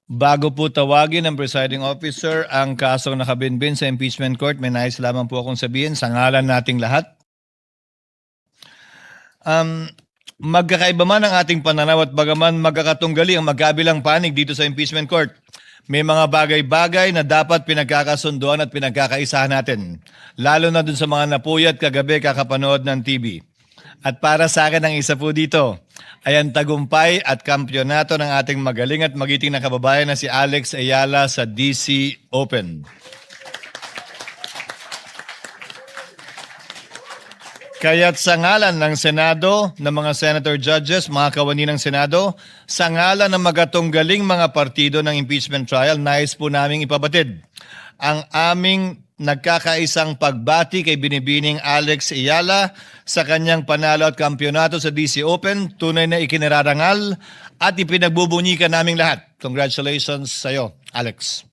Bago po tawagin ng presiding officer ang kasong nakabinbin sa impeachment court, may nais lamang po akong sabihin sa ngalan nating lahat. Magkakaiba man ang ating pananaw at bagaman magkakatunggali ang magkabilang panig dito sa impeachment court, may mga bagay-bagay na dapat pinagkakasunduan at pinagkakaisahan natin. Lalo na dun sa mga napuyat kagabi kakapanood ng TV. At para sa akin ang isa po dito ay ang tagumpay at kampyonato ng ating magaling at magiting na kababayan na si Alex Ayala sa DC Open. Kaya't sa ngalan ng Senado, ng mga Senator Judges, mga kawani ng Senado, sa ngalan ng magatunggaling mga partido ng impeachment trial, nais po naming ipabatid ang aming nagkakaisang pagbati kay Binibining Alex Ayala sa kanyang panalo at kampyonato sa DC Open, tunay na ikinararangal at ipinagbubunyikan naming lahat. Congratulations sa iyo, Alex.